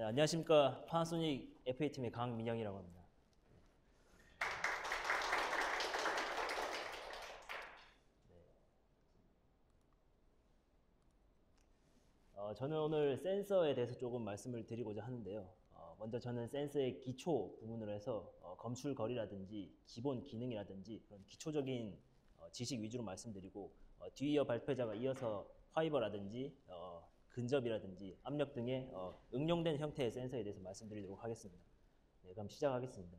네, 안녕하십니까. 파나소닉 FA팀의 강민영이라고 합니다. 저는 오늘 센서에 대해서 조금 말씀을 드리고자 하는데요. 먼저 저는 센서의 기초 부분으로 해서 검출거리라든지 기본 기능이라든지 그런 기초적인 지식 위주로 말씀드리고 뒤이어 발표자가 이어서 화이버라든지 근접이라든지 압력 등의 응용된 형태의 센서에 대해서 말씀드리도록 하겠습니다. 네, 그럼 시작하겠습니다.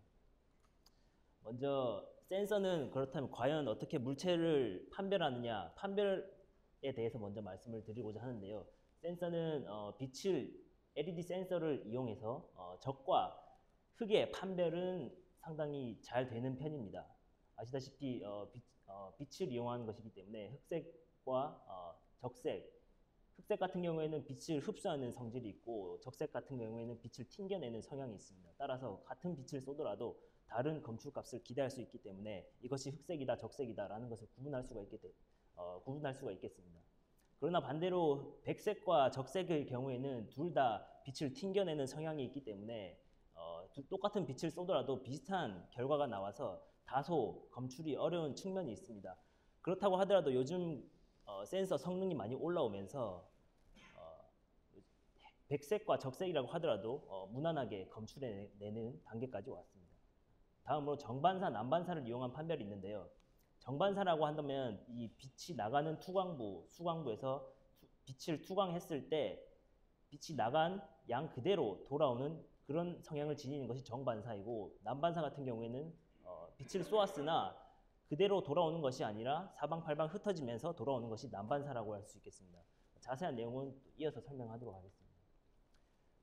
먼저 센서는 그렇다면 과연 어떻게 물체를 판별하느냐, 판별에 대해서 먼저 말씀을 드리고자 하는데요. 센서는 빛을 LED 센서를 이용해서 적과 흑의 판별은 상당히 잘 되는 편입니다. 아시다시피 빛을 이용하는 것이기 때문에 흑색과 적색, 흑색 같은 경우에는 빛을 흡수하는 성질이 있고 적색 같은 경우에는 빛을 ting겨내는 성향이 있습니다. 따라서 같은 빛을 쏘더라도 다른 검출값을 기대할 수 있기 때문에 이것이 흑색이다, 적색이다 라는 것을 구분할 수가 있겠습니다. 그러나 반대로 백색과 적색의 경우에는 둘 다 빛을 튕겨내는 성향이 있기 때문에 똑같은 빛을 쏘더라도 비슷한 결과가 나와서 다소 검출이 어려운 측면이 있습니다. 그렇다고 하더라도 요즘 센서 성능이 많이 올라오면서 백색과 적색이라고 하더라도 무난하게 검출해내는 단계까지 왔습니다. 다음으로 정반사, 난반사를 이용한 판별이 있는데요. 정반사라고 한다면 이 빛이 나가는 투광부, 수광부에서 빛을 투광했을 때 빛이 나간 양 그대로 돌아오는 그런 성향을 지니는 것이 정반사이고, 난반사 같은 경우에는 빛을 쏘았으나 그대로 돌아오는 것이 아니라 사방팔방 흩어지면서 돌아오는 것이 난반사라고 할 수 있겠습니다. 자세한 내용은 이어서 설명하도록 하겠습니다.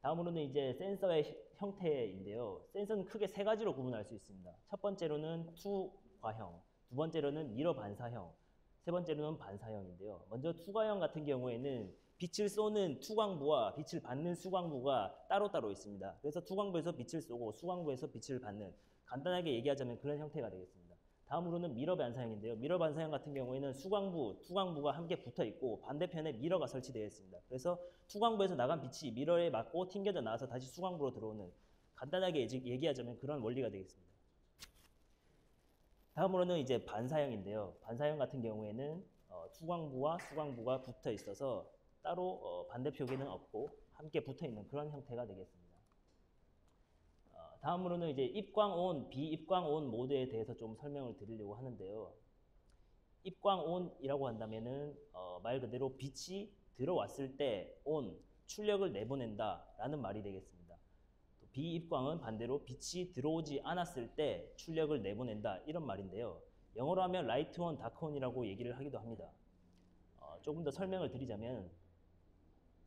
다음으로는 이제 센서의 형태인데요. 센서는 크게 세 가지로 구분할 수 있습니다. 첫 번째로는 투과형, 두 번째로는 미러 반사형, 세 번째로는 반사형인데요. 먼저 투과형 같은 경우에는 빛을 쏘는 투광부와 빛을 받는 수광부가 따로따로 있습니다. 그래서 투광부에서 빛을 쏘고 수광부에서 빛을 받는, 간단하게 얘기하자면 그런 형태가 되겠습니다. 다음으로는 미러 반사형인데요. 미러 반사형 같은 경우에는 수광부, 투광부가 함께 붙어 있고 반대편에 미러가 설치되어 있습니다. 그래서 투광부에서 나간 빛이 미러에 맞고 튕겨져 나와서 다시 수광부로 들어오는, 간단하게 얘기하자면 그런 원리가 되겠습니다. 다음으로는 이제 반사형인데요. 반사형 같은 경우에는 투광부와 수광부가 붙어 있어서 따로 반대표기는 없고 함께 붙어 있는 그런 형태가 되겠습니다. 다음으로는 이제 입광온, 비입광온 모드에 대해서 좀 설명을 드리려고 하는데요. 입광온이라고 한다면은 말 그대로 빛이 들어왔을 때 온, 출력을 내보낸다라는 말이 되겠습니다. 또 비입광은 반대로 빛이 들어오지 않았을 때 출력을 내보낸다 이런 말인데요. 영어로 하면 라이트 온, 다크 온이라고 얘기를 하기도 합니다. 조금 더 설명을 드리자면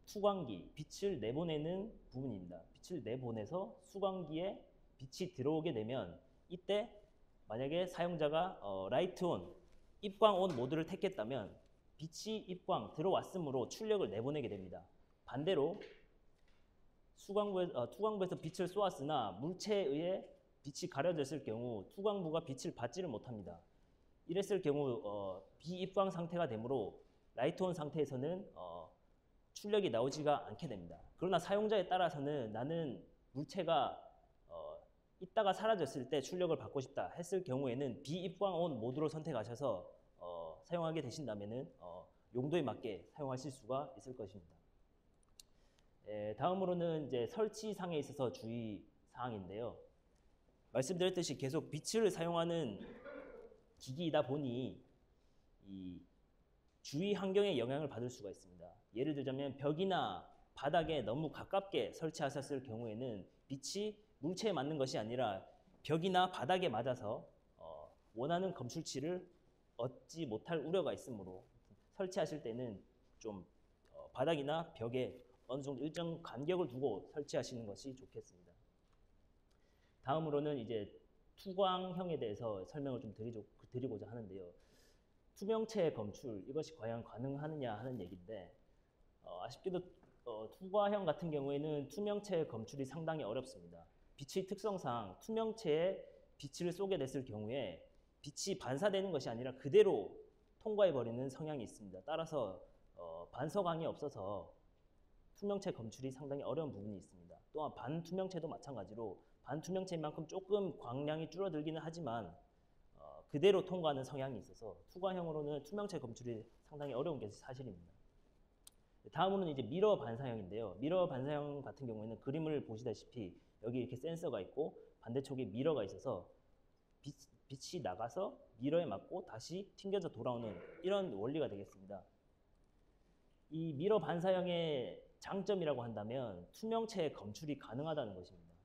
투광기, 빛을 내보내는 부분입니다. 빛을 내보내서 수광기에 빛이 들어오게 되면 이때 만약에 사용자가 라이트 온, 입광 온 모드를 택했다면 빛이 입광 들어왔으므로 출력을 내보내게 됩니다. 반대로 투광부에서 빛을 쏘았으나 물체에 의해 빛이 가려졌을 경우 투광부가 빛을 받지를 못합니다. 이랬을 경우 비입광 상태가 되므로 라이트 온 상태에서는 출력이 나오지가 않게 됩니다. 그러나 사용자에 따라서는 나는 물체가 있다가 사라졌을 때 출력을 받고 싶다 했을 경우에는 비입광 온 모드로 선택하셔서 사용하게 되신다면 용도에 맞게 사용하실 수가 있을 것입니다. 다음으로는 이제 설치상에 있어서 주의 사항인데요. 말씀드렸듯이 계속 빛을 사용하는 기기이다 보니 이 주위 환경에 영향을 받을 수가 있습니다. 예를 들자면 벽이나 바닥에 너무 가깝게 설치하셨을 경우에는 빛이 물체에 맞는 것이 아니라 벽이나 바닥에 맞아서 원하는 검출치를 얻지 못할 우려가 있으므로 설치하실 때는 좀 바닥이나 벽에 어느 정도 일정 간격을 두고 설치하시는 것이 좋겠습니다. 다음으로는 이제 투광형에 대해서 설명을 좀 드리고자 하는데요. 투명체 검출, 이것이 과연 가능하느냐 하는 얘기인데 아쉽게도 투과형 같은 경우에는 투명체 검출이 상당히 어렵습니다. 빛의 특성상 투명체에 빛을 쏘게 됐을 경우에 빛이 반사되는 것이 아니라 그대로 통과해버리는 성향이 있습니다. 따라서 반서광이 없어서 투명체 검출이 상당히 어려운 부분이 있습니다. 또한 반투명체도 마찬가지로 반투명체인 만큼 조금 광량이 줄어들기는 하지만 그대로 통과하는 성향이 있어서 투과형으로는 투명체 검출이 상당히 어려운 게 사실입니다. 다음으로는 이제 미러 반사형인데요. 미러 반사형 같은 경우에는 그림을 보시다시피 여기 이렇게 센서가 있고 반대쪽에 미러가 있어서 빛이 나가서 미러에 맞고 다시 튕겨져 돌아오는 이런 원리가 되겠습니다. 이 미러 반사형의 장점이라고 한다면 투명체 검출이 가능하다는 것입니다.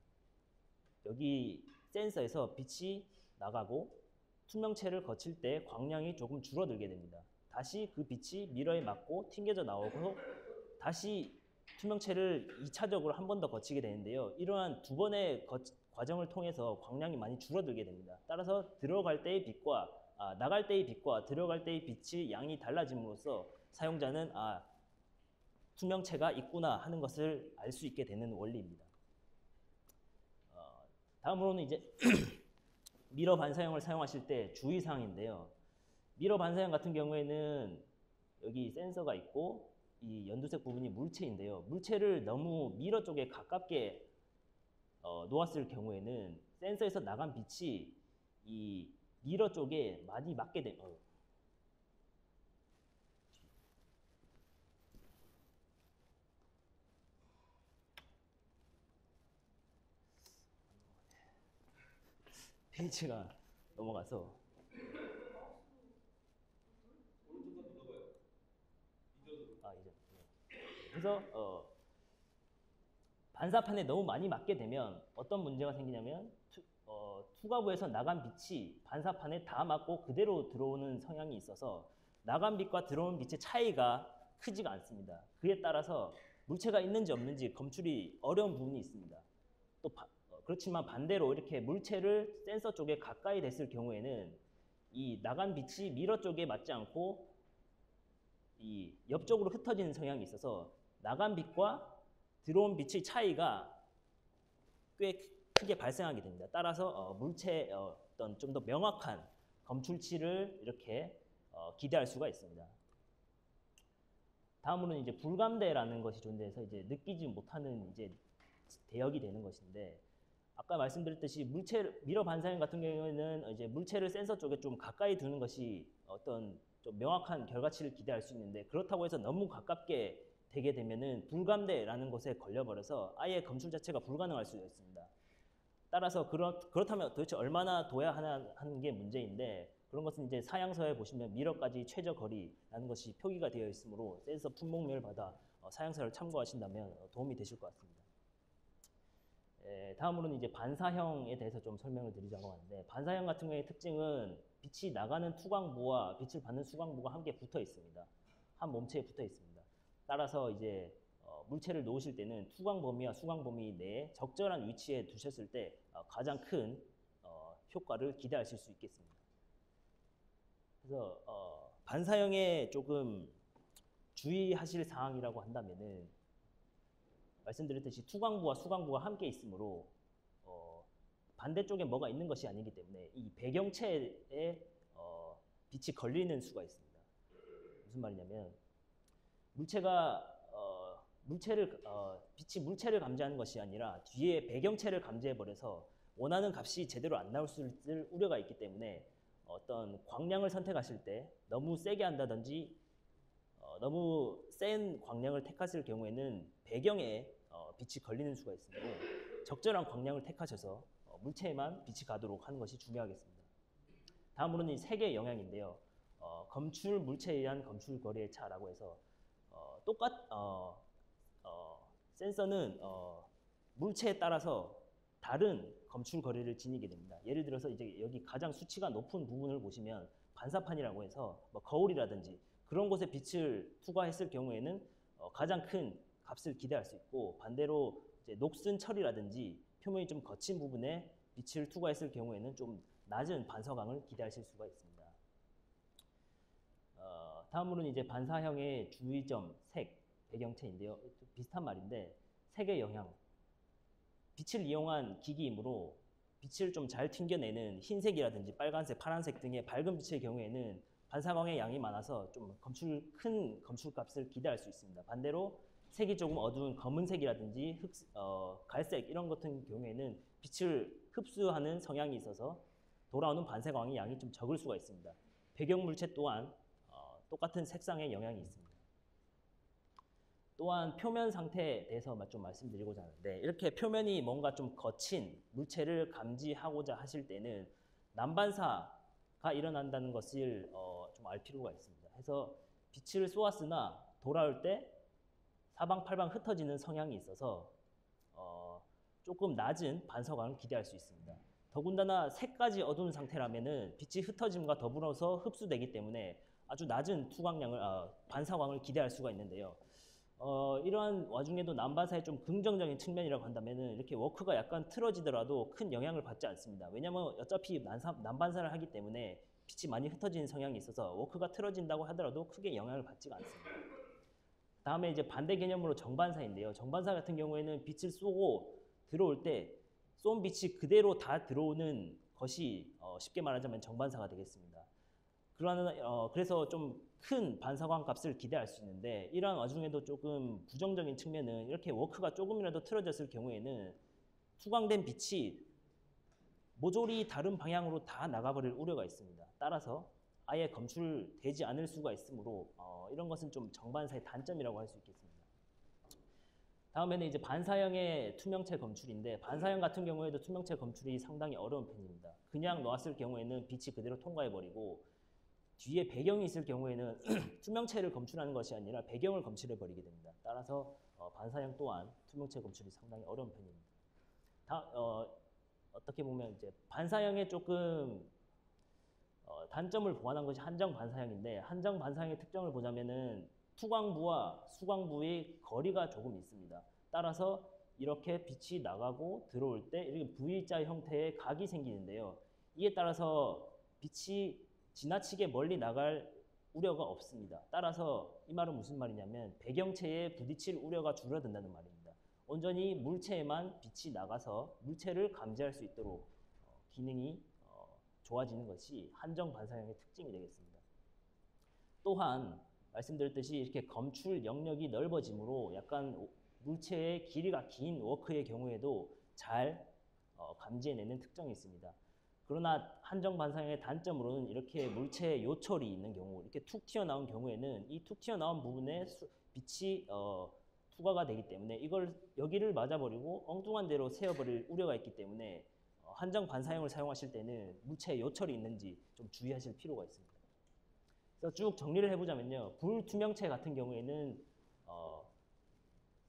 여기 센서에서 빛이 나가고 투명체를 거칠 때 광량이 조금 줄어들게 됩니다. 다시 그 빛이 미러에 맞고 튕겨져 나오고 다시 투명체를 2차적으로 한 번 더 거치게 되는데요. 이러한 두 번의 과정을 통해서 광량이 많이 줄어들게 됩니다. 따라서 들어갈 때의 빛과 나갈 때의 빛과 들어갈 때의 빛이 양이 달라짐으로써 사용자는 투명체가 있구나 하는 것을 알 수 있게 되는 원리입니다. 다음으로는 이제 미러 반사형을 사용하실 때 주의사항인데요. 미러 반사형 같은 경우에는 여기 센서가 있고 이 연두색 부분이 물체인데요. 물체를 너무 미러 쪽에 가깝게 놓았을 경우에는 센서에서 나간 빛이 이 미러 쪽에 많이 맞게 됩니다. 페이지가 넘어가서 그래서 반사판에 너무 많이 맞게 되면 어떤 문제가 생기냐면 투과부에서 나간 빛이 반사판에 다 맞고 그대로 들어오는 성향이 있어서 나간 빛과 들어온 빛의 차이가 크지가 않습니다. 그에 따라서 물체가 있는지 없는지 검출이 어려운 부분이 있습니다. 또 그렇지만 반대로 이렇게 물체를 센서 쪽에 가까이 댔을 경우에는 이 나간 빛이 미러 쪽에 맞지 않고 이 옆쪽으로 흩어지는 성향이 있어서 나간 빛과 들어온 빛의 차이가 꽤 크게 발생하게 됩니다. 따라서 물체의 어떤 좀 더 명확한 검출치를 이렇게 기대할 수가 있습니다. 다음으로는 이제 불감대라는 것이 존재해서 이제 느끼지 못하는 이제 대역이 되는 것인데, 아까 말씀드렸듯이 미러 반사형 같은 경우에는 이제 물체를 센서 쪽에 좀 가까이 두는 것이 어떤 좀 명확한 결과치를 기대할 수 있는데, 그렇다고 해서 너무 가깝게 되게 되면은 불감대라는 것에 걸려버려서 아예 검출 자체가 불가능할 수가 있습니다. 따라서 그렇다면 도대체 얼마나 둬야 하는 게 문제인데, 그런 것은 이제 사양서에 보시면 미러까지 최저 거리라는 것이 표기가 되어 있으므로 센서 품목명을 받아 사양서를 참고하신다면 도움이 되실 것 같습니다. 다음으로는 이제 반사형에 대해서 좀 설명을 드리자고 하는데, 반사형 같은 경우의 특징은 빛이 나가는 투광부와 빛을 받는 수광부가 함께 붙어 있습니다. 한 몸체에 붙어 있습니다. 따라서 이제 물체를 놓으실 때는 투광 범위와 수광 범위 내에 적절한 위치에 두셨을 때 가장 큰 효과를 기대하실 수 있겠습니다. 그래서 반사형에 조금 주의하실 사항이라고 한다면은, 말씀드렸듯이 투광부와 수광부가 함께 있으므로 반대쪽에 뭐가 있는 것이 아니기 때문에 이 배경체에 빛이 걸리는 수가 있습니다. 무슨 말이냐면, 빛이 물체를 감지하는 것이 아니라 뒤에 배경체를 감지해 버려서 원하는 값이 제대로 안 나올 수 있을 우려가 있기 때문에 어떤 광량을 선택하실 때 너무 세게 한다든지 너무 센 광량을 택하실 경우에는 배경에 빛이 걸리는 수가 있으므로 적절한 광량을 택하셔서 물체에만 빛이 가도록 하는 것이 중요하겠습니다. 다음으로는 이 색의 영향인데요. 검출 물체에 의한 검출 거리의 차라고 해서 센서는 물체에 따라서 다른 검출 거리를 지니게 됩니다. 예를 들어서 이제 여기 가장 수치가 높은 부분을 보시면 반사판이라고 해서 거울이라든지 그런 곳에 빛을 투과했을 경우에는 가장 큰 값을 기대할 수 있고, 반대로 이제 녹슨 처리라든지 표면이 좀 거친 부분에 빛을 투과했을 경우에는 좀 낮은 반서광을 기대하실 수가 있습니다. 다음으로는 이제 반사형의 주의점, 색, 배경체인데요. 비슷한 말인데, 색의 영향. 빛을 이용한 기기이므로 빛을 좀 잘 튕겨내는 흰색이라든지 빨간색, 파란색 등의 밝은 빛의 경우에는 반사광의 양이 많아서 좀 큰 검출값을 기대할 수 있습니다. 반대로 색이 조금 어두운 검은색이라든지 갈색 이런 같은 경우에는 빛을 흡수하는 성향이 있어서 돌아오는 반사광의 양이 좀 적을 수가 있습니다. 배경 물체 또한 똑같은 색상의 영향이 있습니다. 또한 표면 상태에 대해서 좀 말씀드리고자 하는데, 이렇게 표면이 뭔가 좀 거친 물체를 감지하고자 하실 때는 난반사가 일어난다는 것을 좀 알 필요가 있습니다. 해서 빛을 쏘았으나 돌아올 때 사방팔방 흩어지는 성향이 있어서 조금 낮은 반사광을 기대할 수 있습니다. 더군다나 색까지 어두운 상태라면은 빛이 흩어짐과 더불어서 흡수되기 때문에 아주 낮은 투광량을 반사광을 기대할 수가 있는데요. 이러한 와중에도 난반사의 좀 긍정적인 측면이라고 한다면은 이렇게 워크가 약간 틀어지더라도 큰 영향을 받지 않습니다. 왜냐하면 어차피 난반사를 하기 때문에 빛이 많이 흩어지는 성향이 있어서 워크가 틀어진다고 하더라도 크게 영향을 받지가 않습니다. 다음에 이제 반대 개념으로 정반사인데요. 정반사 같은 경우에는 빛을 쏘고 들어올 때 쏜 빛이 그대로 다 들어오는 것이 쉽게 말하자면 정반사가 되겠습니다. 그래서 좀 큰 반사광 값을 기대할 수 있는데, 이러한 와중에도 조금 부정적인 측면은 이렇게 워크가 조금이라도 틀어졌을 경우에는 투광된 빛이 모조리 다른 방향으로 다 나가버릴 우려가 있습니다. 따라서 아예 검출되지 않을 수가 있으므로 이런 것은 좀 정반사의 단점이라고 할 수 있겠습니다. 다음에는 이제 반사형의 투명체 검출인데, 반사형 같은 경우에도 투명체 검출이 상당히 어려운 편입니다. 그냥 놓았을 경우에는 빛이 그대로 통과해버리고, 뒤에 배경이 있을 경우에는 투명체를 검출하는 것이 아니라 배경을 검출해버리게 됩니다. 따라서 반사형 또한 투명체 검출이 상당히 어려운 편입니다. 어떻게 보면 이제 반사형의 조금 단점을 보완한 것이 한정 반사형인데, 한정 반사형의 특징을 보자면은 투광부와 수광부의 거리가 조금 있습니다. 따라서 이렇게 빛이 나가고 들어올 때 이렇게 V자 형태의 각이 생기는데요. 이에 따라서 빛이 지나치게 멀리 나갈 우려가 없습니다. 따라서 이 말은 무슨 말이냐면 배경체에 부딪힐 우려가 줄어든다는 말입니다. 온전히 물체에만 빛이 나가서 물체를 감지할 수 있도록 기능이 좋아지는 것이 한정 반사형의 특징이 되겠습니다. 또한 말씀드렸듯이 이렇게 검출 영역이 넓어지므로 약간 물체의 길이가 긴 워크의 경우에도 잘 감지해내는 특징이 있습니다. 그러나 한정 반사형의 단점으로는 이렇게 물체에 요철이 있는 경우, 이렇게 툭 튀어나온 경우에는 이 툭 튀어나온 부분에 빛이 투과가 되기 때문에 이걸 여기를 맞아버리고 엉뚱한 데로 새어버릴 우려가 있기 때문에 한정 반사형을 사용하실 때는 물체에 요철이 있는지 좀 주의하실 필요가 있습니다. 그래서 쭉 정리를 해보자면요, 불투명체 같은 경우에는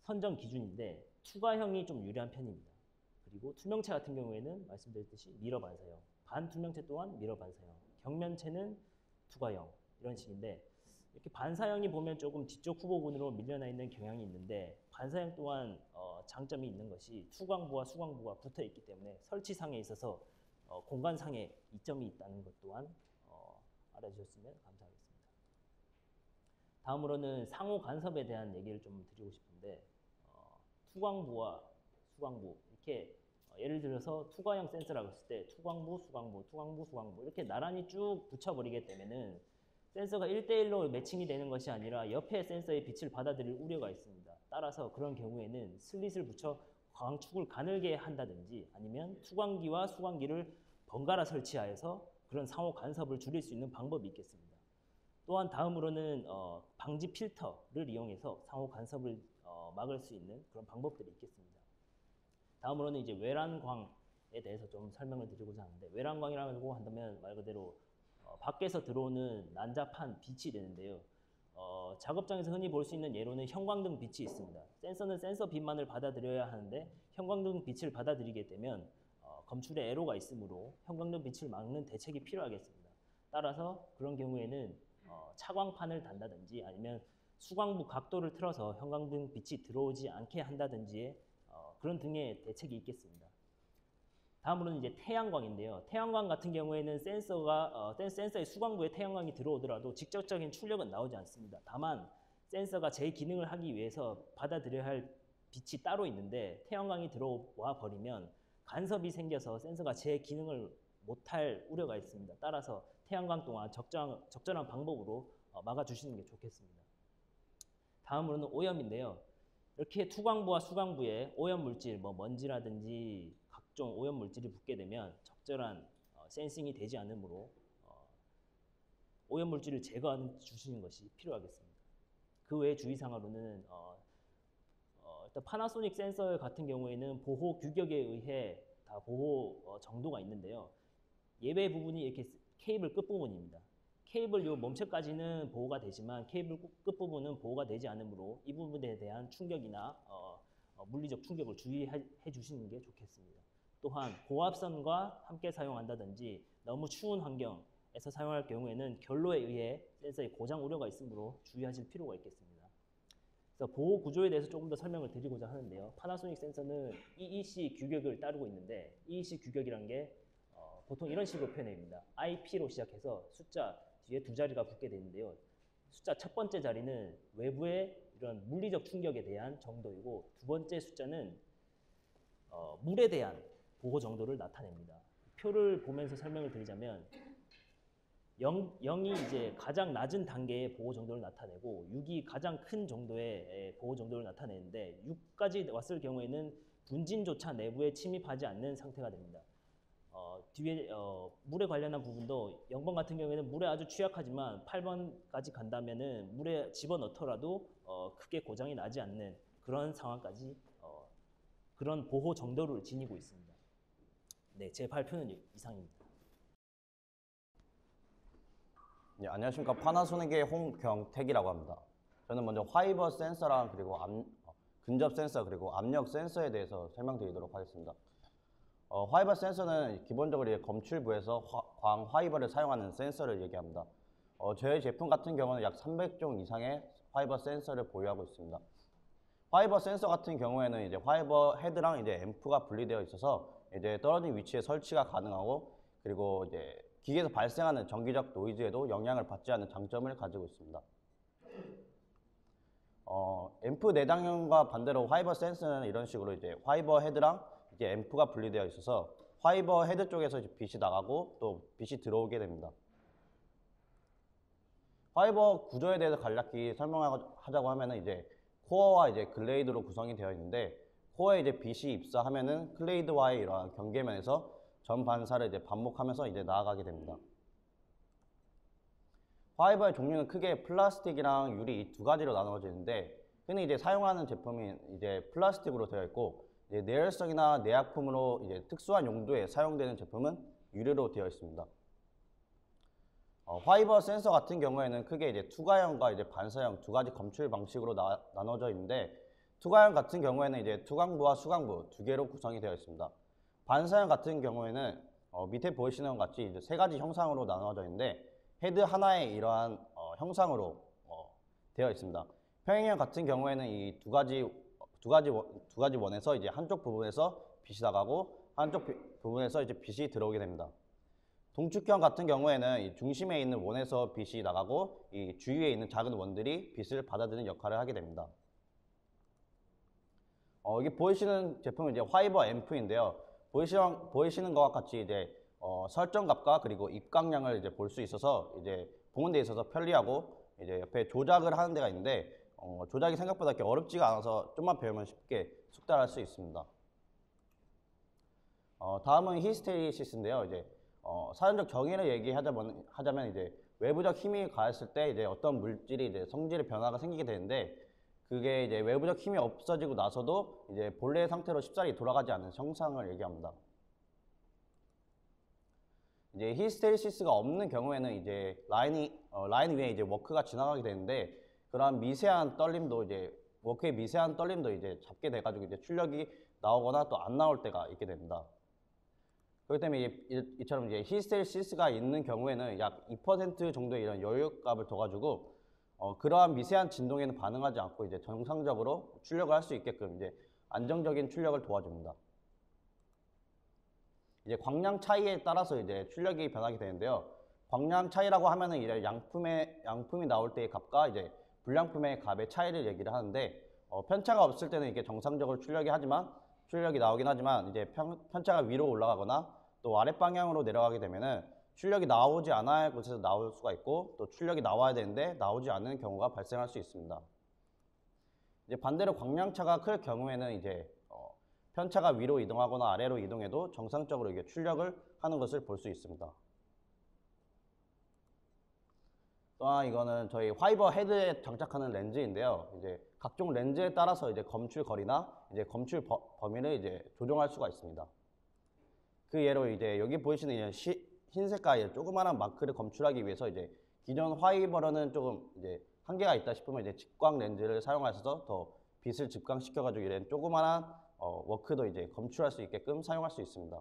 선정 기준인데 투과형이 좀 유리한 편입니다. 그리고 투명체 같은 경우에는 말씀드렸듯이 미러 반사형, 반투명체 또한 미러 반사형, 경면체는 투과형, 이런 식인데, 이렇게 반사형이 보면 조금 뒤쪽 후보군으로 밀려나 있는 경향이 있는데, 반사형 또한 장점이 있는 것이 투광부와 수광부가 붙어 있기 때문에 설치상에 있어서 공간상에 이점이 있다는 것 또한 알아주셨으면 감사하겠습니다. 다음으로는 상호 간섭에 대한 얘기를 좀 드리고 싶은데, 투광부와 수광부, 이렇게 예를 들어서 투과형 센서라고 했을 때 투광부, 수광부, 투광부, 수광부 이렇게 나란히 쭉 붙여버리게 되면은 센서가 1대1로 매칭이 되는 것이 아니라 옆에 센서의 빛을 받아들일 우려가 있습니다. 따라서 그런 경우에는 슬릿을 붙여 광축을 가늘게 한다든지 아니면 투광기와 수광기를 번갈아 설치하여서 그런 상호 간섭을 줄일 수 있는 방법이 있겠습니다. 또한 다음으로는 방지 필터를 이용해서 상호 간섭을 막을 수 있는 그런 방법들이 있겠습니다. 다음으로는 이제 외란광에 대해서 좀 설명을 드리고자 하는데, 외란광이라고 한다면 말 그대로 밖에서 들어오는 난잡한 빛이 되는데요. 작업장에서 흔히 볼 수 있는 예로는 형광등 빛이 있습니다. 센서는 센서 빛만을 받아들여야 하는데 형광등 빛을 받아들이게 되면 검출에 애로가 있으므로 형광등 빛을 막는 대책이 필요하겠습니다. 따라서 그런 경우에는 차광판을 단다든지 아니면 수광부 각도를 틀어서 형광등 빛이 들어오지 않게 한다든지 그런 등의 대책이 있겠습니다. 다음으로는 이제 태양광인데요. 태양광 같은 경우에는 센서의 수광부에 태양광이 들어오더라도 직접적인 출력은 나오지 않습니다. 다만 센서가 제 기능을 하기 위해서 받아들여야 할 빛이 따로 있는데 태양광이 들어와 버리면 간섭이 생겨서 센서가 제 기능을 못할 우려가 있습니다. 따라서 태양광 또한 적절한 방법으로 막아주시는 게 좋겠습니다. 다음으로는 오염인데요. 이렇게 투광부와 수광부에 오염물질, 뭐 먼지라든지 각종 오염물질이 붙게 되면 적절한 센싱이 되지 않으므로 오염물질을 제거해 주시는 것이 필요하겠습니다. 그 외에 주의사항으로는 일단 파나소닉 센서 같은 경우에는 보호 규격에 의해 다 보호 정도가 있는데요. 예외 부분이 이렇게 케이블 끝부분입니다. 케이블 요 몸체까지는 보호가 되지만 케이블 끝부분은 보호가 되지 않으므로 이 부분에 대한 충격이나 물리적 충격을 주의해 주시는 게 좋겠습니다. 또한 고압선과 함께 사용한다든지 너무 추운 환경에서 사용할 경우에는 결로에 의해 센서의 고장 우려가 있으므로 주의하실 필요가 있겠습니다. 그래서 보호 구조에 대해서 조금 더 설명을 드리고자 하는데요. 파나소닉 센서는 EEC 규격을 따르고 있는데 EEC 규격이란 게 보통 이런 식으로 표현됩니다. IP로 시작해서 숫자 뒤에 두 자리가 붙게 되는데요. 숫자 첫 번째 자리는 외부의 이런 물리적 충격에 대한 정도이고 두 번째 숫자는 물에 대한 보호 정도를 나타냅니다. 표를 보면서 설명을 드리자면 0이 이제 가장 낮은 단계의 보호 정도를 나타내고 6이 가장 큰 정도의 보호 정도를 나타내는데 6까지 왔을 경우에는 분진조차 내부에 침입하지 않는 상태가 됩니다. 뒤에 물에 관련한 부분도 0번 같은 경우에는 물에 아주 취약하지만 8번까지 간다면은 물에 집어넣더라도 크게 고장이 나지 않는 그런 상황까지 그런 보호 정도를 지니고 있습니다. 네, 제 발표는 이상입니다. 네, 안녕하십니까. 파나소닉의 홍경택이라고 합니다. 저는 먼저 화이버 센서랑 그리고 근접 센서 그리고 압력 센서에 대해서 설명드리도록 하겠습니다. 화이버 센서는 기본적으로 검출부에서 광 화이버를 사용하는 센서를 얘기합니다. 저희 제품 같은 경우는 약 300종 이상의 화이버 센서를 보유하고 있습니다. 화이버 센서 같은 경우에는 이제 화이버 헤드랑 이제 앰프가 분리되어 있어서 이제 떨어진 위치에 설치가 가능하고 그리고 이제 기계에서 발생하는 전기적 노이즈에도 영향을 받지 않는 장점을 가지고 있습니다. 앰프 내장형과 반대로 화이버 센서는 이런 식으로 이제 화이버 헤드랑 이제 앰프가 분리되어 있어서 화이버 헤드 쪽에서 이제 빛이 나가고 또 빛이 들어오게 됩니다. 화이버 구조에 대해서 간략히 설명하자고 하면은 이제 코어와 이제 글레이드로 구성이 되어 있는데 코어에 이제 빛이 입사하면은 클레이드와의 이러한 경계면에서 전 반사를 이제 반복하면서 이제 나아가게 됩니다. 화이버의 종류는 크게 플라스틱이랑 유리 이 두 가지로 나눠지는데 흔히 이제 사용하는 제품이 이제 플라스틱으로 되어 있고 이제 내열성이나 내약품으로 이제 특수한 용도에 사용되는 제품은 유리로 되어 있습니다. 화이버 센서 같은 경우에는 크게 이제 투과형과 이제 반사형 두 가지 검출 방식으로 나눠져 있는데 투과형 같은 경우에는 이제 투광부와 수광부 두 개로 구성이 되어 있습니다. 반사형 같은 경우에는 밑에 보이시는 것 같이 이제 세 가지 형상으로 나눠져 있는데 헤드 하나의 이러한 형상으로 되어 있습니다. 평행형 같은 경우에는 이 두 가지 원에서 이제 한쪽 부분에서 빛이 나가고 한쪽 부분에서 이제 빛이 들어오게 됩니다. 동축형 같은 경우에는 이 중심에 있는 원에서 빛이 나가고 이 주위에 있는 작은 원들이 빛을 받아들이는 역할을 하게 됩니다. 여기 보이시는 제품은 이제 화이버 앰프인데요. 보이시는 것과 같이 이제 설정값과 그리고 입광량을 이제 볼 수 있어서 이제 보는 데 있어서 편리하고 이제 옆에 조작을 하는 데가 있는데 조작이 생각보다 이렇게 어렵지가 않아서 좀만 배우면 쉽게 숙달할 수 있습니다. 다음은 히스테리시스인데요. 이제 사전적 정의를 얘기하자면 이제 외부적 힘이 가했을 때 이제 어떤 물질이 이제 성질의 변화가 생기게 되는데 그게 이제 외부적 힘이 없어지고 나서도 이제 본래의 상태로 쉽사리 돌아가지 않는 형상을 얘기합니다. 이제 히스테리시스가 없는 경우에는 이제 라인 위에 이제 워크가 지나가게 되는데 그런 미세한 떨림도 이제 워크의 미세한 떨림도 이제 잡게 돼가지고 이제 출력이 나오거나 또 안 나올 때가 있게 됩니다. 그렇기 때문에 이처럼 이제 히스테리시스가 있는 경우에는 약 2% 정도의 이런 여유값을 둬가지고 그러한 미세한 진동에는 반응하지 않고 이제 정상적으로 출력을 할 수 있게끔 이제 안정적인 출력을 도와줍니다. 이제 광량 차이에 따라서 이제 출력이 변하게 되는데요. 광량 차이라고 하면은 이제 양품이 나올 때의 값과 이제 불량품의 값의 차이를 얘기를 하는데 편차가 없을 때는 이게 정상적으로 출력이 나오긴 하지만 이제 편차가 위로 올라가거나 또 아랫 방향으로 내려가게 되면은 출력이 나오지 않아야 할 곳에서 나올 수가 있고 또 출력이 나와야 되는데 나오지 않는 경우가 발생할 수 있습니다. 이제 반대로 광량차가 클 경우에는 이제 편차가 위로 이동하거나 아래로 이동해도 정상적으로 이게 출력을 하는 것을 볼 수 있습니다. 또한 이거는 저희 화이버 헤드에 장착하는 렌즈인데요. 이제 각종 렌즈에 따라서 이제 검출 거리나 이제 검출 범위를 이제 조정할 수가 있습니다. 그 예로 이제 여기 보이시는 이제 흰 색깔의 조그마한 마크를 검출하기 위해서 이제 기존 화이버로는 조금 이제 한계가 있다 싶으면 이제 직광 렌즈를 사용하셔서 더 빛을 집광시켜가지고 이런 조그마한 워크도 이제 검출할 수 있게끔 사용할 수 있습니다.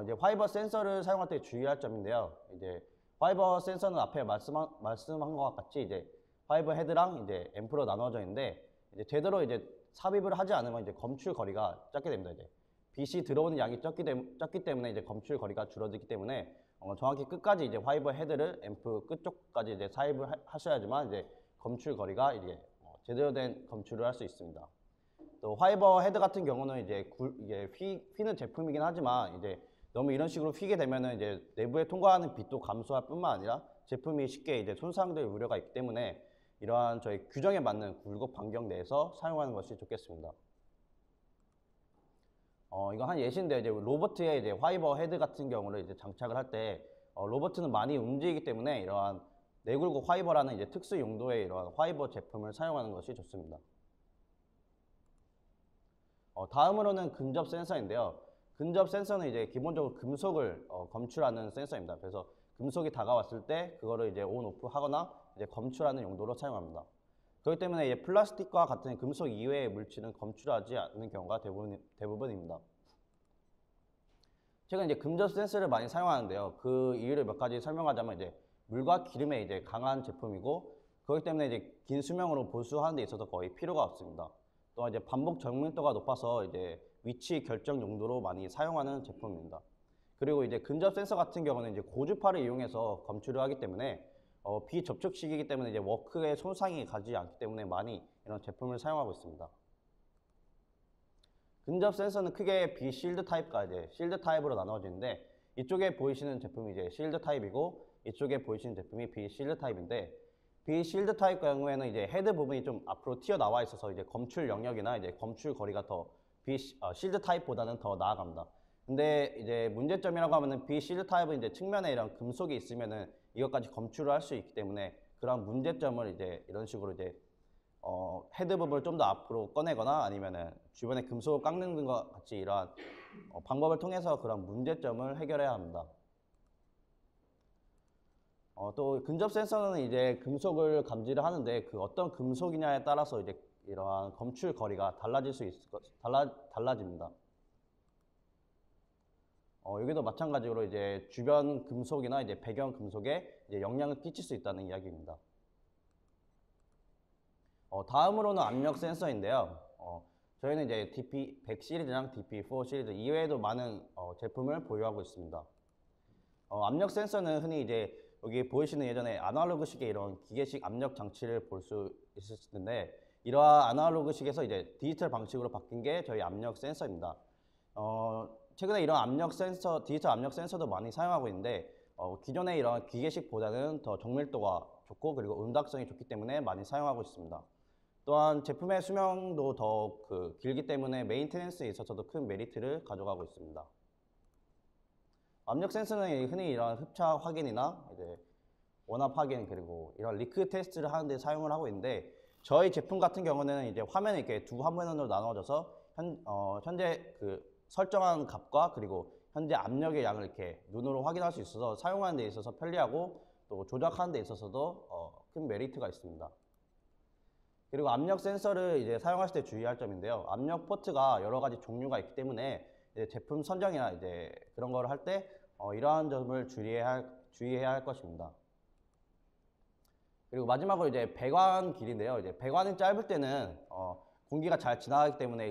이제 화이버 센서를 사용할 때 주의할 점인데요. 이제 화이버 센서는 앞에 말씀한 것과 같이 이제 화이버 헤드랑 이제 앰프로 나눠져 있는데 이제 제대로 이제 삽입을 하지 않으면 이제 검출 거리가 작게 됩니다. 이제 빛이 들어오는 양이 적기 때문에 이제 검출 거리가 줄어들기 때문에 정확히 끝까지 이제 화이버 헤드를 앰프 끝쪽까지 이제 삽입을 하셔야지만 이제 검출 거리가 이제 제대로 된 검출을 할 수 있습니다. 또 화이버 헤드 같은 경우는 이제 이게 휘는 제품이긴 하지만 이제 너무 이런 식으로 휘게 되면은 이제 내부에 통과하는 빛도 감소할 뿐만 아니라 제품이 쉽게 이제 손상될 우려가 있기 때문에 이러한 저희 규정에 맞는 굴곡 반경 내에서 사용하는 것이 좋겠습니다. 이거 한 예시인데 이제 로버트의 이제 화이버 헤드 같은 경우를 이제 장착을 할 때 로버트는 많이 움직이기 때문에 이러한 내굴곡 화이버라는 이제 특수 용도의 이러한 화이버 제품을 사용하는 것이 좋습니다. 다음으로는 근접 센서인데요. 근접 센서는 이제 기본적으로 금속을 검출하는 센서입니다. 그래서 금속이 다가왔을 때 그거를 이제 온 오프 하거나 이제 검출하는 용도로 사용합니다. 그렇기 때문에 이제 플라스틱과 같은 금속 이외의 물질은 검출하지 않는 경우가 대부분입니다. 최근 이제 근접 센서를 많이 사용하는데요. 그 이유를 몇 가지 설명하자면 이제 물과 기름에 이제 강한 제품이고 그렇기 때문에 이제 긴 수명으로 보수하는 데 있어서 거의 필요가 없습니다. 또한 이제 반복 정밀도가 높아서 이제 위치 결정 용도로 많이 사용하는 제품입니다. 그리고 이제 근접 센서 같은 경우는 이제 고주파를 이용해서 검출을 하기 때문에 비접촉식이기 때문에 이제 워크에 손상이 가지 않기 때문에 많이 이런 제품을 사용하고 있습니다. 근접 센서는 크게 비실드 타입과 이제 실드 타입으로 나눠지는데 이쪽에 보이시는 제품이 이제 실드 타입이고 이쪽에 보이시는 제품이 비실드 타입인데 비실드 타입 경우에는 이제 헤드 부분이 좀 앞으로 튀어나와 있어서 이제 검출 영역이나 이제 검출 거리가 더 실드 타입보다는 더 나아갑니다. 근데 이제 문제점이라고 하면은 비실드 타입은 이제 측면에 이런 금속이 있으면은 이것까지 검출을 할 수 있기 때문에 그런 문제점을 이제 이런 식으로 이제 헤드 부분을 좀 더 앞으로 꺼내거나 아니면은 주변에 금속을 깎는 것 같이 이러한 방법을 통해서 그런 문제점을 해결해야 합니다. 또 근접 센서는 이제 금속을 감지를 하는데 그 어떤 금속이냐에 따라서 이제 이러한 검출 거리가 달라집니다. 여기도 마찬가지로 이제 주변 금속이나 이제 배경 금속에 이제 영향을 끼칠 수 있다는 이야기입니다. 다음으로는 압력 센서인데요. 저희는 이제 DP100 시리즈랑 DP4 시리즈 이외에도 많은 제품을 보유하고 있습니다. 압력 센서는 흔히 이제 여기 보이시는 예전에 아날로그식의 이런 기계식 압력 장치를 볼 수 있을 텐데 이러한 아날로그식에서 이제 디지털 방식으로 바뀐 게 저희 압력 센서입니다. 최근에 이런 압력 센서, 디지털 압력 센서도 많이 사용하고 있는데 기존의 이런 기계식보다는 더 정밀도가 좋고 그리고 응답성이 좋기 때문에 많이 사용하고 있습니다. 또한 제품의 수명도 더 길기 때문에 메인테넌스에 있어서도 큰 메리트를 가져가고 있습니다. 압력 센서는 흔히 이런 흡착 확인이나 이제 원압 확인 그리고 이런 리크 테스트를 하는데 사용을 하고 있는데 저희 제품 같은 경우는 이제 화면이 이렇게 두 화면으로 나눠져서 현재 설정한 값과 그리고 현재 압력의 양을 이렇게 눈으로 확인할 수 있어서 사용하는 데 있어서 편리하고 또 조작하는 데 있어서도 큰 메리트가 있습니다. 그리고 압력 센서를 이제 사용하실 때 주의할 점인데요. 압력 포트가 여러 가지 종류가 있기 때문에 이제 제품 선정이나 이제 그런 걸 할 때 이러한 점을 주의해야 할 것입니다. 그리고 마지막으로 이제 배관 길인데요. 이제 배관이 짧을 때는 공기가 잘 지나가기 때문에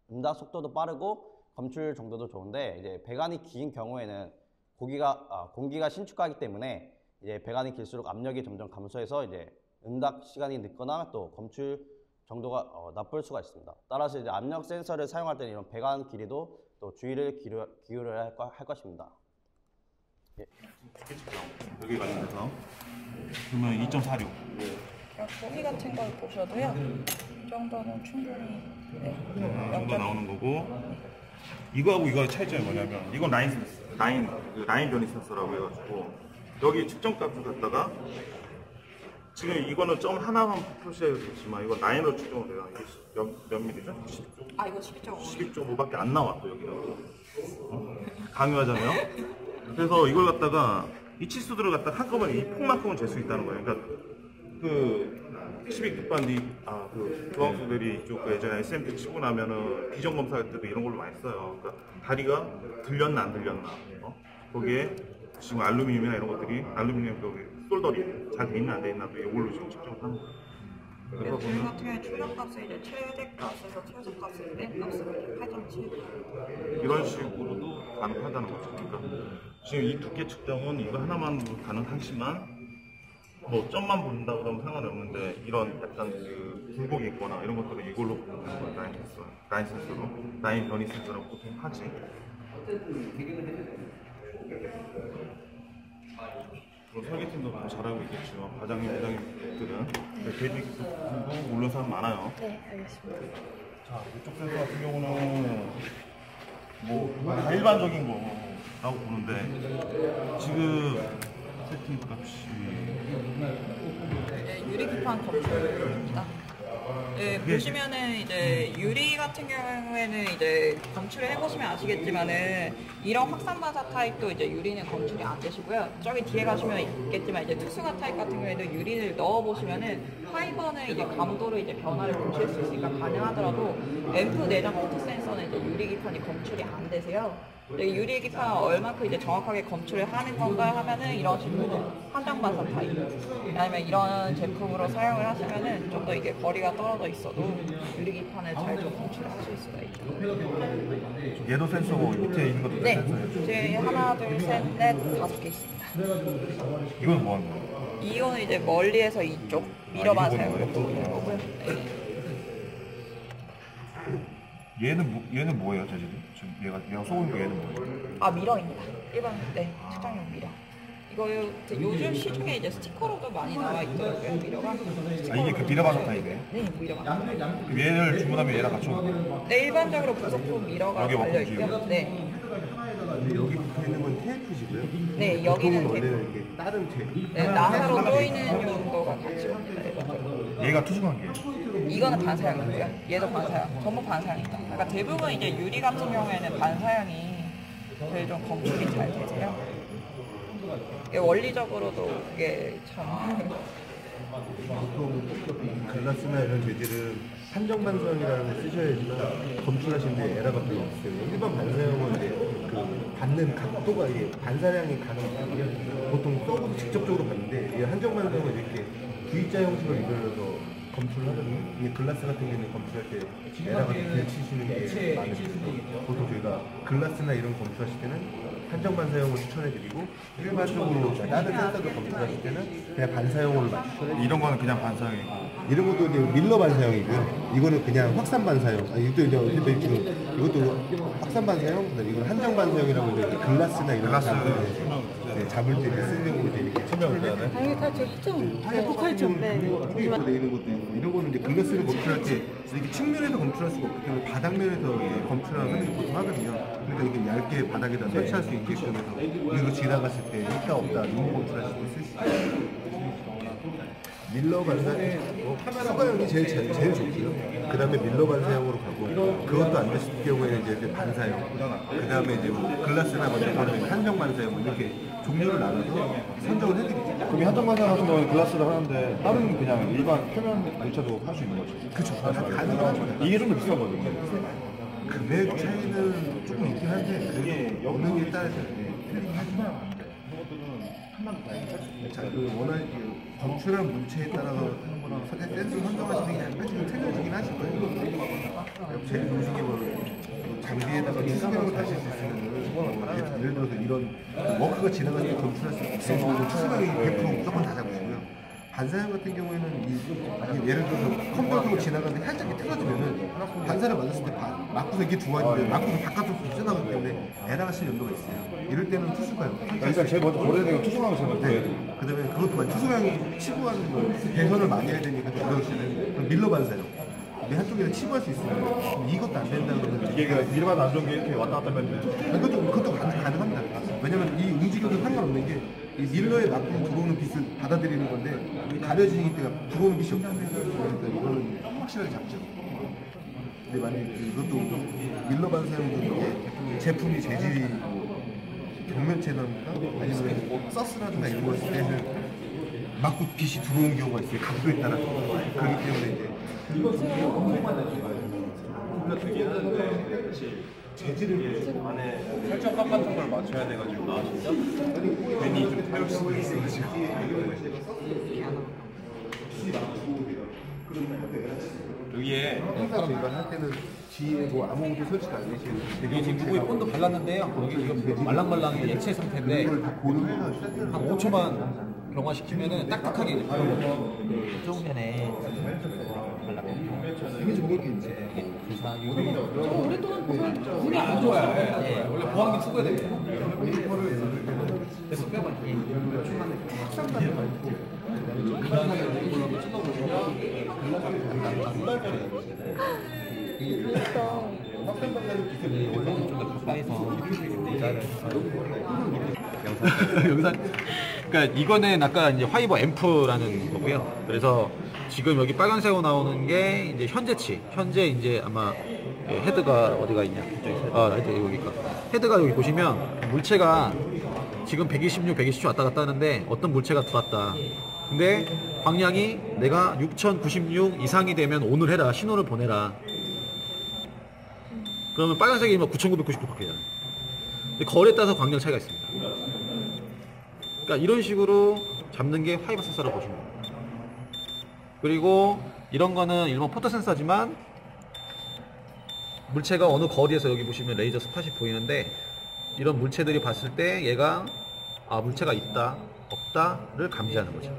응답 속도도 빠르고 검출 정도도 좋은데 이제 배관이 긴 경우에는 공기가 신축하기 때문에 이제 배관이 길수록 압력이 점점 감소해서 이제 응답 시간이 늦거나 또 검출 정도가 나쁠 수가 있습니다. 따라서 이제 압력 센서를 사용할 때는 이런 배관 길이도 또 주의를 기울여야 할 것입니다. 예. 여기 맞는 거죠? 그러면 2.46. 아까 고기 같은 걸 보셔도요. 이 정도는 충분히 네, 정도 나오는 거고 이거하고 이거의 차이점이 뭐냐면 이건 라인 센서, 라인 변이 센서라고 해가지고 여기 측정값을 갖다가 지금 이거는 점 하나만 표시해야겠지만 이건 라인으로 측정을 해요. 이게 몇 밀리죠? 10조? 아 이거 12.5. 12.5밖에 안 나와 또 여기는 강요하자면 그래서 이걸 갖다가 이 치수들을 갖다가 한꺼번에 이 폭만큼은 잴 수 있다는 거예요. 그러니까 그 12급반 그 중앙수들이 이쪽 그 예전에 SMT 치고 나면은 비전 검사할 때도 이런 걸로 많이 써요. 그러니까 다리가 들렸나 안 들렸나 거기에 지금 알루미늄이나 이런 것들이 알루미늄 여기 솔더리 잘 돼 있나 안 돼 있나도 이걸로 지금 측정을 하는 거예요. 그래서 저희 같은 경우에 출력값을 이제 최대값에서 최소값을 뺀 값을 이렇게 8.7 이런 식으로도 가능하다는 거죠. 그러니까 지금 이 두께 측정은 이거 하나만 가능하지만 뭐 점만 본다 그러면 상관이 없는데 이런 약간 그 굴곡이 있거나 이런 것들은 이걸로 보는 거예요. 라인 센서로 라인 변이 센서라고 보통 하지. 설계팀도 더 잘하고 있겠지만 과장님, 부장님들은 개인적인 공부 모르는 사람 많아요. 네, 알겠습니다. 자, 이쪽 센서 같은 경우는 뭐 다 일반적인 거라고 보는데 지금 세팅 값이 네, 유리 기판 검출입니다. 네, 보시면은 이제 유리 같은 경우에는 이제 검출을 해보시면 아시겠지만은 이런 확산 반사 타입도 이제 유리는 검출이 안 되시고요. 저기 뒤에 가시면 있겠지만 이제 특수화 타입 같은 경우에는 유리를 넣어 보시면은 파이버는 이제 감도로 이제 변화를 멈출 수 있으니까 가능하더라도 앰프 내장 포트 센서는 이제 유리 기판이 검출이 안 되세요. 유리 기판 얼마큼 이제 정확하게 검출을 하는 건가 하면은 이런 식으로 한정 반사 타입, 아니면 이런 제품으로 사용을 하시면은 좀 더 이게 거리가 떨어져 있어도 유리 기판을 잘 좀 검출을 하실 수가 있다. 얘도 센서고 밑에 있는 것도 네, 센서예요? 저희 하나, 둘, 셋, 넷, 5개 있습니다. 이건 뭐 하는 거예요? 이거는 이제 멀리에서 이쪽 미러만 이거 사용을 보는 해주는 거예요? 거고요. 네. 얘는 뭐예요, 재질이? 지금 얘가 쏘는 거 얘는 뭐예요? 아 미러입니다. 일반 측정용 미러. 이거 요즘 시중에 이제 스티커로도 많이 나와 있더라고요. 미러가. 아, 이게 그 미러반사 타입이에요? 네, 미러가. 그럼 얘를 주문하면 얘랑 같이 오는 거예요? 네, 일반적으로 부속품 미러가 여기 달려 와서 있고요. 네, 여기 붙어 있는 건 테이프시고요. 네 여기는 보통은 테이프. 원래는 이게 다른 테이프. 네, 나사로 조이는 용도가 같이 옵니다. 일반적으로. 얘가 투중한 게 이거는 반사형이고요. 얘도 반사형. 전부 반사형이다. 그러니까 대부분 이제 유리 같은 경우에는 반사형이 제일 좀 검출이 잘 되세요. 이게 원리적으로도 그게 참 보통 글라스나 이런 재질은 한정 반사형이라는 걸 쓰셔야지만 검출하시는데 에러가 별로 없어요. 일반 반사형은 이제 그 받는 각도가 이게 반사량이 가는 거거든요. 보통 서브도 직접적으로 받는데 이 한정 반사형은 이렇게 V자 형식으로 이루어져서 검출을 하거든요. 이게 글라스 같은 경우는 검출할 때 에러가 들치시는 게 많으시거든요. 보통 저희가 글라스나 이런 검출하실 때는 한정 반사형을 추천해드리고 일반적으로 다른 센서도 검출하실 때는 그냥 반사형으로 추천해드리고 이런 거는 그냥 반사형이고 이런 것도 이제 밀러 반사형이고요. 이거는 그냥 확산 반사형. 이것도 이제 어쨌든 지금 이것도 확산 반사형, 그다음에 이건 한정 반사형이라고 이제 글라스나 이런 거 잡을 때 이제 쓰려고 이제 이렇게 설명을 해야 돼. 이게 다 제 특정. 포카이죠. 이거 내는 것도 있고 이런 거는 이제 글라스를 검출할 때 이렇게 측면에서 검출할 수가 없기 때문에 바닥면에서 검출하는 걸 보통 하거든요. 그러니까 이게 얇게 바닥에다 설치할 수 있게끔 해서 그리고 지나갔을 때 있다 없다 이런 검출하실 때 쓸 수 있어요. 밀러 반사형, 수가형이 제일 좋고요. 그 다음에 밀러 반사형으로 가고, 그것도 안 됐을 경우에는 이제 반사형, 그 다음에 이제 뭐 글라스나 뭐 한정 반사형 이렇게 종류를 나눠서 선정을 해드리죠. 그럼 이 한정 반사 같은 경우는 글라스를 하는데 다른 그냥 일반 표면 물체도 할 수 있는 거죠? 그쵸. 가능하죠. 이게 좀 더 비싼 거죠? 금액 차이는 조금 있긴 한데, 그게 어느 게 따라서 틀리긴 하지만, 자, 그 워낙 검출한 물체에 따라서 센스 선정하시는 게 약간 좀 틀려지긴 하실 거예요. 제일 좋으신 게 장비에다가 추수명을 다실 수 있으면 예를 들어서 이런 워크가 지나갔을 때 검출할 수 있으면 추수명이 100% 무조건 다 잡으시고요. 반사형 같은 경우에는 이게 예를 들어서 컴퓨터로 지나가는데 살짝 틀어지면은 반사를 맞았을 때 막구가 이게 좋아지는데 막구가 바깥으로 휘어나가기 때문에 에라가 칠 연도가 있어요. 이럴 때는 투수가요. 그러니까 제일 먼저 보내야 되는 게 투수랑을 제일 먼저 해야 돼. 네. 그다음에 그것도 투수량이 치부하는 거 개선을 많이 해야 되니까 그럴 때는 밀러 반사요. 내 한쪽에서 치부할 수 있어요. 이것도 안 된다 그러면 이게 밀만 안 좋은 게 이렇게 왔다 갔다 하면 그것도 가능합니다. 왜냐면 이 움직임도 상관없는 게 이 밀러에 맞고 들어오는 빛을 받아들이는 건데 가려지기 때문에 들어오는 빛이 없어요. 그러니까 이거는 확실하게 잡죠. 근데 만약에 이것도 밀러 반사용도 이게 제품이 재질이 벽면체라든가 아니면 서스라든가 이런 거 했을 때는 맞고 빛이 들어오는 경우가 있어요. 각도에 따라. 그렇기 때문에 이제 재질을 안에 설정값 같은 걸 맞춰야 돼가지고 괜히 좀 태울 수도 있어요 지금. 여기에 항상 저희가 할 때는 뒤에 뭐 아무것도 설치가 안 되시는 이게 지금 누구에 본드 발랐는데요. 여기 지금 말랑말랑한 액체 상태인데 이걸 다 고르고 세트를 한 5초만 경화시키면은 딱딱하게 이제 바로 좀 전에 이게 좋은 게 이제 물이 안 좋아요. 예, 원래 보안기 쓰고야 됩니다. 그래서 빼봐. 원래는 좀 더 가까이서 영상. 그러니까 이거는 아까 이제 화이버 앰프라는 거고요. 그래서 지금 여기 빨간색으로 나오는 게 이제 현재치. 현재 이제 아마 헤드가 어디가 있냐? 헤드 여기가. 헤드가 여기 보시면 물체가 지금 126, 127 왔다 갔다 하는데 어떤 물체가 들어왔다. 근데 방향이 내가 6096 이상이 되면 오늘 해라. 신호를 보내라. 그러면 빨간색이면 9999 바뀌잖아요. 근데 거리에 따라서 광량 차이가 있습니다. 그러니까 이런 식으로 잡는 게 화이버 센서라고 보시면 됩니다. 그리고 이런 거는 일반 포토 센서지만 물체가 어느 거리에서 여기 보시면 레이저 스팟이 보이는데 이런 물체들이 봤을 때 얘가 물체가 있다, 없다를 감지하는 거죠.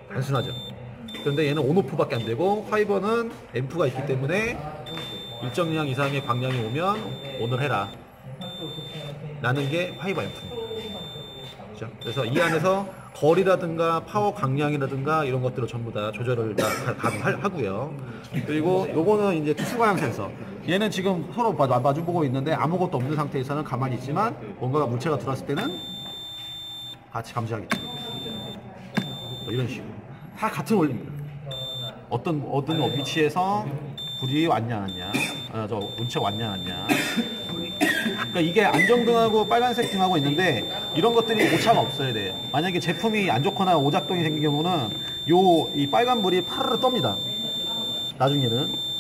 단순하죠. 그런데 얘는 온오프밖에 안 되고 화이버는 앰프가 있기 때문에 일정량 이상의 광량이 오면 오늘 해라 라는 게 화이버 앰프입니다. 그렇죠? 그래서 이 안에서 거리라든가 파워 강량이라든가 이런 것들을 전부 다 조절을 다 하고요. 그리고 요거는 이제 투수과양 센서. 얘는 지금 서로 마주보고 있는데 아무것도 없는 상태에서는 가만히 있지만 뭔가가 물체가 들어왔을 때는 같이 감지하겠죠. 이런 식으로. 다 같은 원리입니다. 어떤 위치에서 불이 왔냐 안 왔냐, 저 물체가 왔냐 안 왔냐. 그러니까 이게 안정등하고 빨간색 등하고 있는데 이런 것들이 오차가 없어야 돼요. 만약에 제품이 안 좋거나 오작동이 생긴 경우는 이 빨간 불이 파르르 떱니다. 나중에는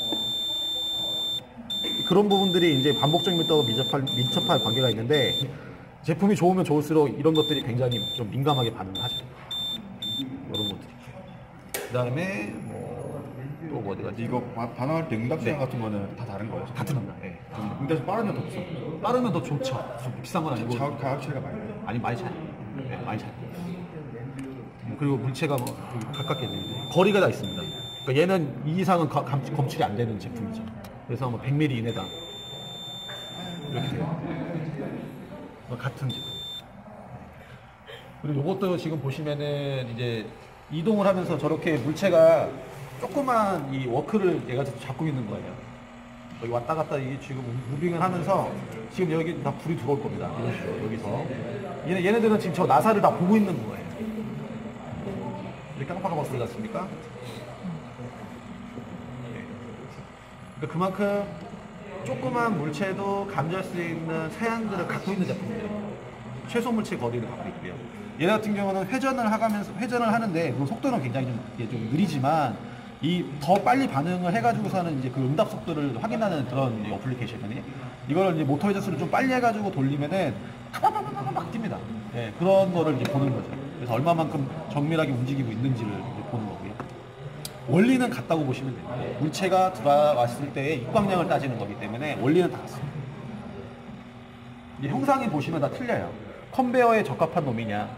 그런 부분들이 이제 반복적 밀도와 밀접할 관계가 있는데 제품이 좋으면 좋을수록 이런 것들이 굉장히 좀 민감하게 반응을 하죠. 이런 것들이. 그 다음에 또 어디 가지? 이거 반응할 때 응답 시간 같은 거는 다 다른 거예요? 같은 겁니다. 예. 응답이 빠르면 더 비싸. 빠르면 더 좋죠. 좀 비싼 건 아니고. 가격 차이가 많이 나요. 아니 많이 차요. 네, 많이 차요. 그리고 물체가 가깝게 되는데 거리가 다 있습니다. 그러니까 얘는 이 이상은 검출이 안 되는 제품이죠. 그래서 뭐 100mm 이내다 이렇게 돼요. 같은 제품. 그리고 이것도 지금 보시면은 이제 이동을 하면서 저렇게 물체가 조그만 이 워크를 얘가 잡고 있는 거예요. 여기 왔다 갔다 이게 지금 무빙을 하면서 지금 여기 다 불이 들어올 겁니다. 이런 식으로 여기서 얘네들은 지금 저 나사를 다 보고 있는 거예요. 이렇게 깜빡깜빡 들지 않습니까? 그러니까 그만큼 조그만 물체도 감지할 수 있는 사양들을 갖고 있는 제품이에요. 최소 물체 거리를 갖고 있고요. 얘 같은 경우는 회전을 하는데 그 속도는 굉장히 좀 느리지만 이 더 빨리 반응을 해가지고서는 이제 그 응답 속도를 확인하는 그런 어플리케이션이 이거를 이제 모터 회전수를 좀 빨리 해가지고 돌리면은 막 뜁니다. 예, 그런 거를 이제 보는 거죠. 그래서 얼마만큼 정밀하게 움직이고 있는지를 이제 보는 거고요. 원리는 같다고 보시면 돼요. 물체가 들어왔을 때의 입광량을 따지는 거기 때문에 원리는 다 같습니다. 이제 형상이 보시면 다 틀려요. 컨베어에 적합한 놈이냐,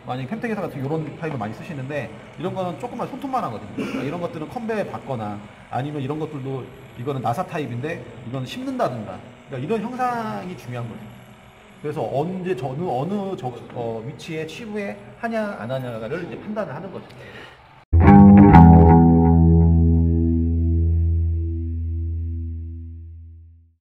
만약에 캠텍에서 같은 이런 타입을 많이 쓰시는데 이런 거는 조금만 손톱만 하거든요. 그러니까 이런 것들은 컨베에 받거나 아니면 이런 것들도 이거는 나사 타입인데 이거는 심는다든가 그러니까 이런 형상이 중요한 거죠. 그래서 언제 어느 위치에 치부에 하냐 안 하냐를 이제 판단을 하는 거죠.